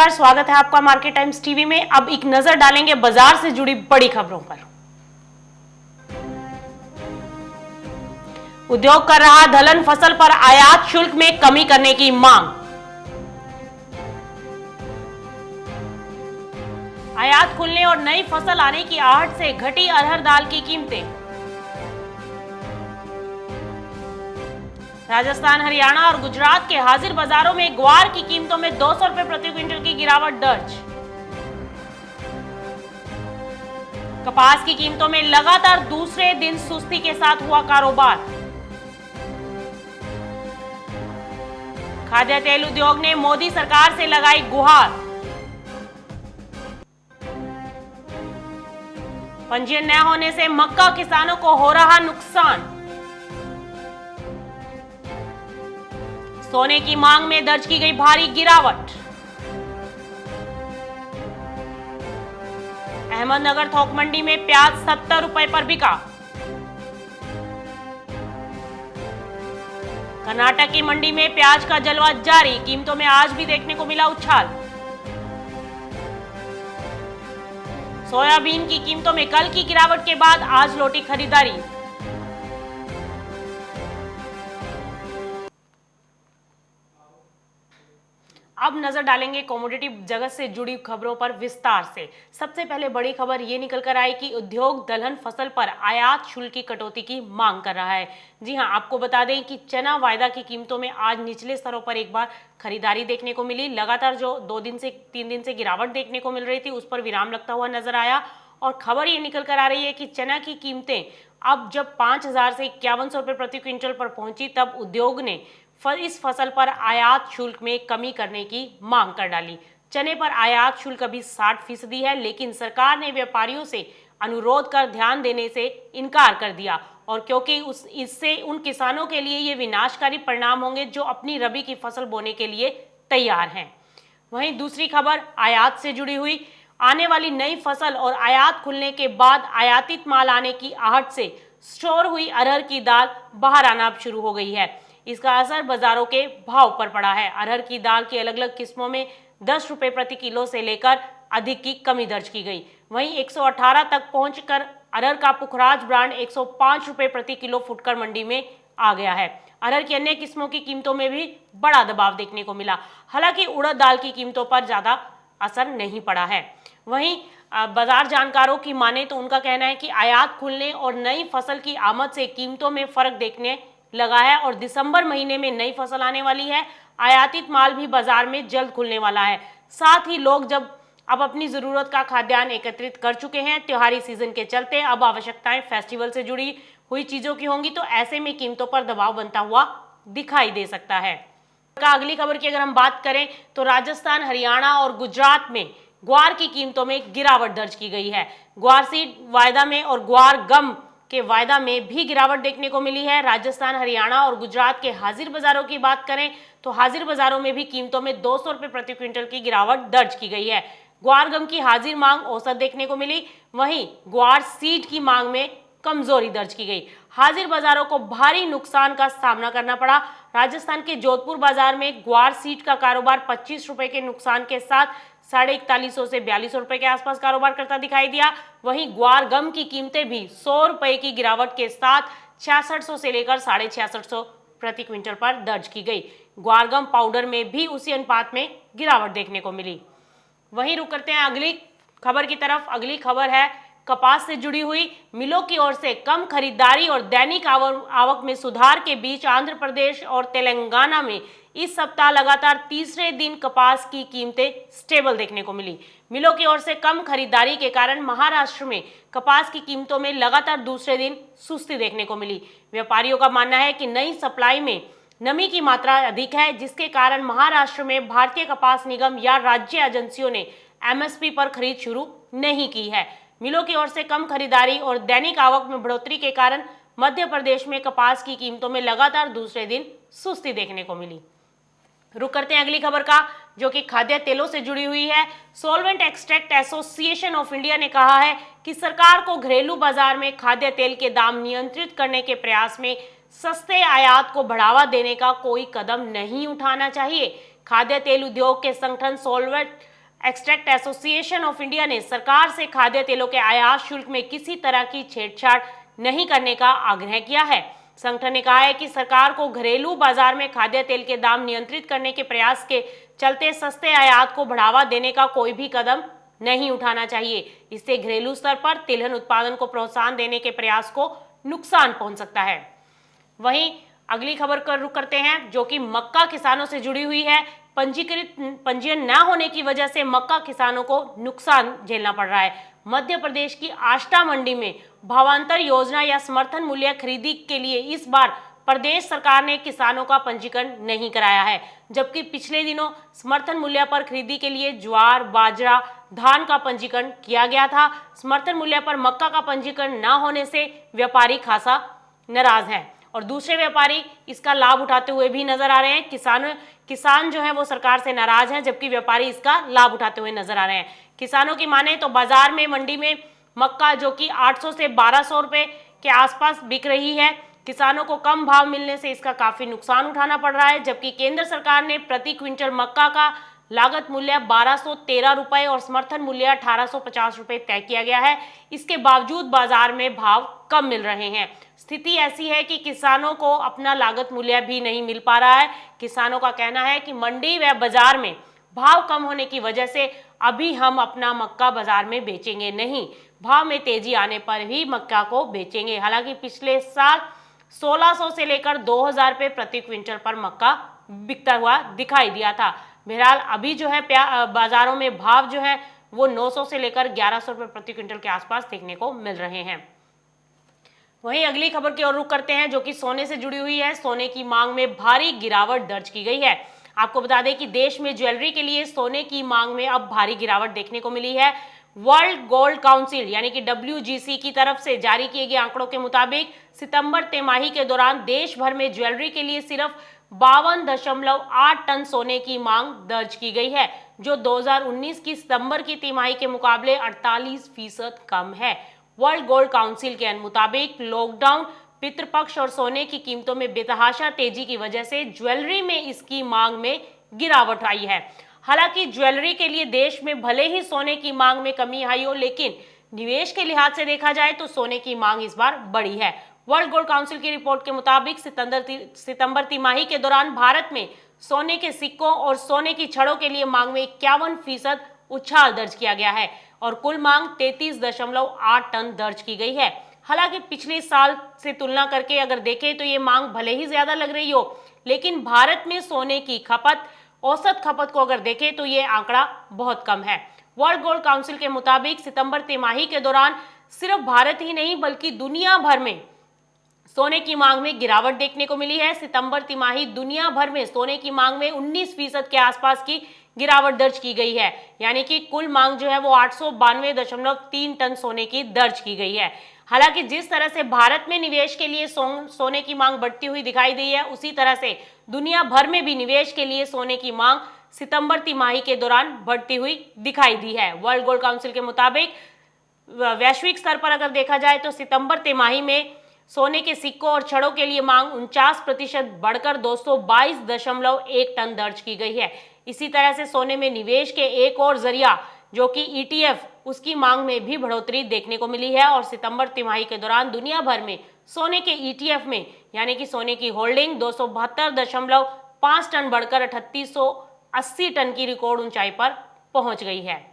नमस्कार, स्वागत है आपका मार्केट टाइम्स टीवी में। अब एक नजर डालेंगे बाजार से जुड़ी बड़ी खबरों पर। उद्योग कर रहा दलहन फसल पर आयात शुल्क में कमी करने की मांग। आयात खुलने और नई फसल आने की आहट से घटी अरहर दाल की कीमतें। राजस्थान, हरियाणा और गुजरात के हाजिर बाजारों में ग्वार की कीमतों में 200 रुपए प्रति क्विंटल की गिरावट दर्ज। कपास की कीमतों में लगातार दूसरे दिन सुस्ती के साथ हुआ कारोबार। खाद्य तेल उद्योग ने मोदी सरकार से लगाई गुहार। पंजीयन न होने से मक्का किसानों को हो रहा नुकसान। सोने की मांग में दर्ज की गई भारी गिरावट। अहमदनगर थोक मंडी में प्याज 70 रुपए पर बिका। कर्नाटक की मंडी में प्याज का जलवा जारी, कीमतों में आज भी देखने को मिला उछाल। सोयाबीन की कीमतों में कल की गिरावट के बाद आज लौटी खरीदारी। अब नजर डालेंगे कमोडिटी जगत से जुड़ी खबरों पर विस्तार से। सबसे पहले बड़ी खबर ये निकल कर आई कि उद्योग दलहन फसल पर आयात शुल्क की कटौती की मांग कर रहा है। जी हां, आपको बता दें कि चना वायदा की कीमतों में आज निचले स्तरों पर एक बार खरीदारी देखने को मिली। लगातार जो 3 दिन से गिरावट देखने को मिल रही थी, उस पर विराम लगता हुआ नजर आया। और खबर ये निकल कर आ रही है कि चना की कीमतें अब जब 5000 से 5100 रुपए प्रति क्विंटल पर पहुंची, तब उद्योग ने इस फसल पर आयात शुल्क में कमी करने की मांग कर डाली। चने पर आयात शुल्क अभी 60% है, लेकिन सरकार ने व्यापारियों से अनुरोध कर ध्यान देने से इनकार कर दिया। और क्योंकि इससे उन किसानों के लिए ये विनाशकारी परिणाम होंगे जो अपनी रबी की फसल बोने के लिए तैयार हैं। वहीं दूसरी खबर आयात से जुड़ी हुई। आने वाली नई फसल और आयात खुलने के बाद आयातित माल आने की आहट से स्टोर हुई अरहर की दाल बाहर आना अब शुरू हो गई है। इसका असर बाजारों के भाव पर पड़ा है। अरहर की दाल की अलग अलग किस्मों में 10 रुपए प्रति किलो से लेकर अधिक की कमी दर्ज की गई। वहीं 118 तक पहुंचकर अरहर का पुखराज ब्रांड 105 रुपए प्रति किलो फुटकर मंडी में आ गया है। अरहर की अन्य किस्मों की कीमतों में भी बड़ा दबाव देखने को मिला। हालांकि उड़द दाल की कीमतों पर ज्यादा असर नहीं पड़ा है। वहीं बाजार जानकारों की माने तो उनका कहना है कि आयात खुलने और नई फसल की आमद से कीमतों में फर्क देखने लगा है और दिसंबर महीने में नई फसल आने वाली है। आयातित माल भी बाजार में जल्द खुलने वाला है। साथ ही लोग जब अब अपनी जरूरत का खाद्यान्न एकत्रित कर चुके हैं, त्योहारी सीजन के चलते अब आवश्यकताएं फेस्टिवल से जुड़ी हुई चीजों की होंगी, तो ऐसे में कीमतों पर दबाव बनता हुआ दिखाई दे सकता है। अगली खबर की अगर हम बात करें तो राजस्थान, हरियाणा और गुजरात में ग्वार की कीमतों में गिरावट दर्ज की गई है। ग्वार सीड वायदा में और ग्वार गम के वायदा में भी गिरावट देखने को मिली है। राजस्थान, हरियाणा और गुजरात के हाजिर बाजारों की बात करें तो हाजिर बाजारों में भी कीमतों में 200 रुपए प्रति क्विंटल की गिरावट दर्ज की गई है। ग्वार गम की हाजिर मांग औसत देखने को मिली, वहीं ग्वार सीड की मांग में कमजोरी दर्ज की गई। हाजिर बाजारों को भारी नुकसान का सामना करना पड़ा। राजस्थान के जोधपुर बाजार में ग्वार सीड का कारोबार 25 रुपए के नुकसान के साथ 4150 से 4200 रुपए के आसपास कारोबार करता दिखाई दिया। वहीं ग्वार गम की कीमतें भी 100 रुपए की गिरावट के साथ 6600 से लेकर 6650 प्रति क्विंटल पर दर्ज की गई। ग्वार गम पाउडर में भी उसी अनुपात में गिरावट देखने को मिली। वहीं रुक करते हैं अगली खबर की तरफ। अगली खबर है कपास से जुड़ी हुई। मिलों की ओर से कम खरीदारी और दैनिक आवक में सुधार के बीच आंध्र प्रदेश और तेलंगाना में इस सप्ताह लगातार तीसरे दिन कपास की कीमतें स्टेबल देखने को मिली। मिलों की ओर से कम खरीदारी के कारण महाराष्ट्र में कपास की कीमतों में लगातार दूसरे दिन सुस्ती देखने को मिली। व्यापारियों का मानना है कि नई सप्लाई में नमी की मात्रा अधिक है, जिसके कारण महाराष्ट्र में भारतीय कपास निगम या राज्य एजेंसियों ने एमएसपी पर खरीद शुरू नहीं की है। मिलों की ओर से कम खरीदारी और दैनिक आवक में बढ़ोतरी के कारण मध्य प्रदेश में कपास की कीमतों में लगातार दूसरे दिन सुस्ती देखने को मिली। रुक करते हैं अगली खबर का, जो कि खाद्य तेलों से जुड़ी हुई है। Solvent extract association of India ने कहा है कि सरकार को घरेलू बाजार में खाद्य तेल के दाम नियंत्रित करने के प्रयास में सस्ते आयात को बढ़ावा देने का कोई कदम नहीं उठाना चाहिए। खाद्य तेल उद्योग के संगठन एक्सट्रैक्ट एसोसिएशन ऑफ इंडिया ने सरकार से खाद्य तेलों के आयात शुल्क में किसी तरह की छेड़छाड़ नहीं करने का आग्रह किया है। संगठन ने कहा है कि सरकार को घरेलू बाजार में खाद्य तेल के दाम नियंत्रित करने के प्रयास के चलते सस्ते आयात को बढ़ावा देने का कोई भी कदम नहीं उठाना चाहिए। इससे घरेलू स्तर पर तिलहन उत्पादन को प्रोत्साहन देने के प्रयास को नुकसान पहुंच सकता है। वहीं अगली खबर का रुख करते हैं जो कि मक्का किसानों से जुड़ी हुई है। पंजीयन न होने की वजह से मक्का किसानों को नुकसान झेलना पड़ रहा है। मध्य प्रदेश की आष्टा मंडी में भावांतर योजना या समर्थन मूल्य खरीदी के लिए इस बार प्रदेश सरकार ने किसानों का पंजीकरण नहीं कराया है, जबकि पिछले दिनों समर्थन मूल्य पर खरीदी के लिए ज्वार, बाजरा, धान का पंजीकरण किया गया था। समर्थन मूल्य पर मक्का का पंजीकरण न होने से व्यापारी खासा नाराज हैं और दूसरे व्यापारी इसका लाभ उठाते हुए भी नजर आ रहे हैं। किसान जो है वो सरकार से नाराज हैं, जबकि व्यापारी इसका लाभ उठाते हुए नजर आ रहे हैं। किसानों की माने तो बाजार में मंडी में मक्का जो कि 800 से 1200 रुपए के आसपास बिक रही है। किसानों को कम भाव मिलने से इसका काफी नुकसान उठाना पड़ रहा है, जबकि केंद्र सरकार ने प्रति क्विंटल मक्का का लागत मूल्य 1213 रुपए और समर्थन मूल्य 1850 रुपए तय किया गया है। इसके बावजूद बाजार में भाव कम मिल रहे हैं। स्थिति ऐसी है कि किसानों को अपना लागत मूल्य भी नहीं मिल पा रहा है। किसानों का कहना है कि मंडी व बाजार में भाव कम होने की वजह से अभी हम अपना मक्का बाजार में बेचेंगे नहीं, भाव में तेजी आने पर ही मक्का को बेचेंगे। हालांकि पिछले साल 1600 से लेकर 2000 रुपए प्रति क्विंटल पर मक्का बिकता हुआ दिखाई दिया था। बहरहाल अभी जो है बाजारों में भाव जो है वो 900 से लेकर 1100 रुपए प्रति क्विंटल के आसपास देखने को मिल रहे हैं। वहीं अगली खबर की ओर रुख करते हैं जो कि सोने से जुड़ी हुई है। सोने की मांग में भारी गिरावट दर्ज की गई है। आपको बता दें कि देश में ज्वेलरी के लिए सोने की मांग में अब भारी गिरावट देखने को मिली है। वर्ल्ड गोल्ड काउंसिल यानी कि WGC की तरफ से जारी किए गए आंकड़ों के मुताबिक सितंबर तिमाही के दौरान देश भर में ज्वेलरी के लिए सिर्फ 52.8 टन सोने की मांग दर्ज की गई है, जो 2019 की सितंबर की तिमाही के मुकाबले 48% कम है। वर्ल्ड गोल्ड काउंसिल के मुताबिक लॉकडाउन, पितृपक्ष और सोने की कीमतों में बेतहाशा तेजी की वजह से ज्वेलरी में इसकी मांग में गिरावट आई है। हालांकि ज्वेलरी के लिए देश में भले ही सोने की मांग में कमी आई हो, लेकिन निवेश के लिहाज से देखा जाए तो सोने की मांग इस बार बढ़ी है। वर्ल्ड गोल्ड काउंसिल की रिपोर्ट के मुताबिक सितंबर तिमाही के दौरान भारत में सोने के सिक्कों और सोने की छड़ों के लिए मांग में 51% उछाल दर्ज किया गया है और कुल मांग 33.8 टन दर्ज की गई है। हालांकि पिछले साल से तुलना करके अगर देखें तो ये मांग भले ही ज्यादा लग रही हो, लेकिन भारत में सोने की खपत, औसत खपत को अगर देखें तो ये आंकड़ा बहुत कम है। वर्ल्ड गोल्ड काउंसिल के मुताबिक सितंबर तिमाही के दौरान सिर्फ भारत ही नहीं बल्कि दुनिया भर में सोने की मांग में गिरावट देखने को मिली है। सितंबर तिमाही दुनिया भर में सोने की मांग में 19% के आसपास की गिरावट दर्ज की गई है, यानी कि कुल मांग जो है वो 892.3 टन सोने की दर्ज की गई है। हालांकि जिस तरह से भारत में निवेश के लिए सोने की मांग बढ़ती हुई दिखाई दी है, उसी तरह से दुनिया भर में भी निवेश के लिए सोने की मांग सितंबर तिमाही के दौरान बढ़ती हुई दिखाई दी है। वर्ल्ड गोल्ड काउंसिल के मुताबिक वैश्विक स्तर पर अगर देखा जाए तो सितंबर तिमाही में सोने के सिक्कों और छड़ों के लिए मांग 49% बढ़कर 222.1 टन दर्ज की गई है। इसी तरह से सोने में निवेश के एक और जरिया जो कि ETF, उसकी मांग में भी बढ़ोतरी देखने को मिली है और सितंबर तिमाही के दौरान दुनिया भर में सोने के ETF में यानी कि सोने की होल्डिंग 272.5 टन बढ़कर 3880 टन की रिकॉर्ड ऊंचाई पर पहुंच गई है।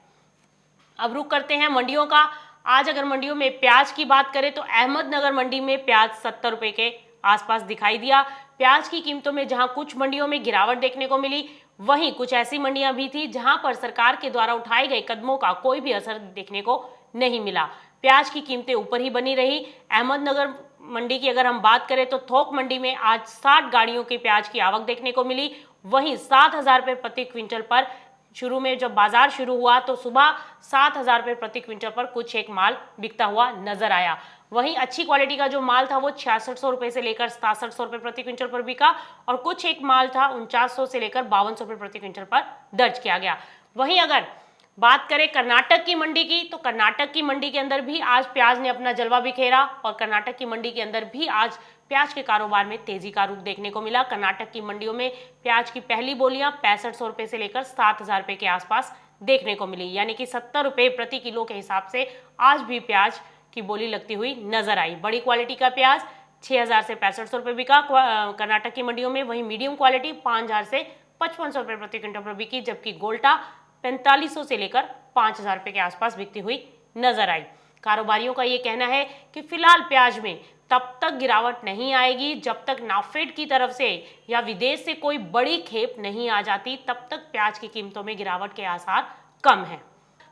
अब रुक करते हैं मंडियों का। आज अगर मंडियों में प्याज की बात करें तो अहमदनगर मंडी में प्याज 70 रुपए के आसपास दिखाई दिया। प्याज की कीमतों में जहां कुछ मंडियों में गिरावट देखने को मिली, वहीं कुछ ऐसी मंडियां भी थी जहां पर सरकार के द्वारा उठाए गए कदमों का कोई भी असर देखने को नहीं मिला। प्याज की कीमतें ऊपर ही बनी रही। अहमदनगर मंडी की अगर हम बात करें तो थोक मंडी में आज 60 गाड़ियों की प्याज की आवक देखने को मिली। वहीं 7,000 रुपए प्रति क्विंटल पर शुरू में जब बाजार शुरू हुआ तो सुबह 7,000 रुपए प्रति क्विंटल पर कुछ एक माल बिकता हुआ नजर आया। वहीं अच्छी क्वालिटी का जो माल था वो 6600 रुपए से लेकर 6700 रुपए प्रति क्विंटल पर बिका और कुछ एक माल था 4900 से लेकर 5200 रुपए प्रति क्विंटल पर दर्ज किया गया। वहीं अगर बात करें कर्नाटक की मंडी की तो कर्नाटक की मंडी के अंदर भी आज प्याज ने अपना जलवा बिखेरा और कर्नाटक की मंडी के अंदर भी आज प्याज के कारोबार में तेजी का रुख देखने को मिला। कर्नाटक की मंडियों में प्याज की पहली बोलियां 6500 रुपए से लेकर 7,000 रुपए के आसपास देखने को मिली, यानी कि 70 रुपये प्रति किलो के हिसाब से आज भी प्याज की बोली लगती हुई नजर आई। बड़ी क्वालिटी का प्याज 6000 से 6500 रुपये बिका कर्नाटक की मंडियों में, वहीं मीडियम क्वालिटी 5000 से 5500 रुपये प्रति क्विंटल पर बिकी, जबकि गोल्टा 4500 से लेकर 5000 रुपये के आसपास बिकती हुई नजर आई। कारोबारियों का ये कहना है कि फिलहाल प्याज में तब तक गिरावट नहीं आएगी जब तक नाफेड की तरफ से या विदेश से कोई बड़ी खेप नहीं आ जाती, तब तक प्याज की कीमतों में गिरावट के आसार कम हैं।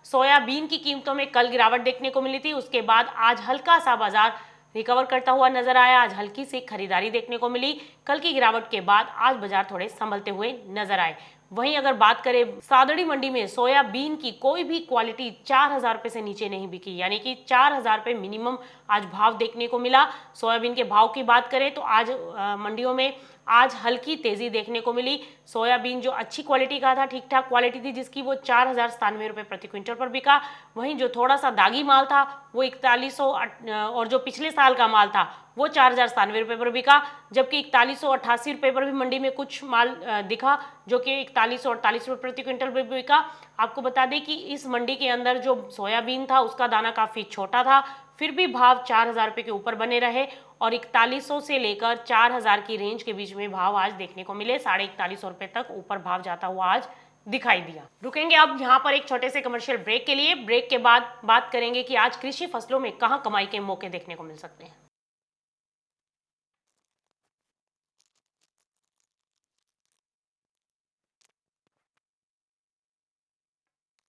सोयाबीन की कीमतों में कल गिरावट देखने को मिली थी, उसके बाद आज हल्का सा बाजार रिकवर करता हुआ नजर आया। आज हल्की सी खरीदारी देखने को मिली। कल की गिरावट के बाद आज बाजार थोड़े संभलते हुए नजर आए। वहीं अगर बात करें सादड़ी मंडी में, सोयाबीन की कोई भी क्वालिटी 4000 रुपये से नीचे नहीं बिकी, यानी कि 4000 रुपये मिनिमम आज भाव देखने को मिला। सोयाबीन के भाव की बात करें तो आज मंडियों में आज हल्की तेजी देखने को मिली। सोयाबीन जो अच्छी क्वालिटी का था, ठीक ठाक क्वालिटी थी, जिसकी वो 4097 रुपये प्रति क्विंटल पर बिका। वहीं जो थोड़ा सा दागी माल था वो 4100 और जो पिछले साल का माल था वो 4097 रुपये पर बिका, जबकि 4188 रुपये पर भी मंडी में कुछ माल दिखा जो कि 4148 रुपये प्रति क्विंटल पर बिका। आपको बता दें कि इस मंडी के अंदर जो सोयाबीन था उसका दाना काफ़ी छोटा था, फिर भी भाव 4000 रुपये के ऊपर बने रहे और 4100 से लेकर 4000 की रेंज के बीच में भाव आज देखने को मिले। 4150 रुपये तक ऊपर भाव जाता हुआ आज दिखाई दिया। रुकेंगे अब यहाँ पर एक छोटे से कमर्शियल ब्रेक के लिए। ब्रेक के बाद बात करेंगे कि आज कृषि फसलों में कहाँ कमाई के मौके देखने को मिल सकते हैं।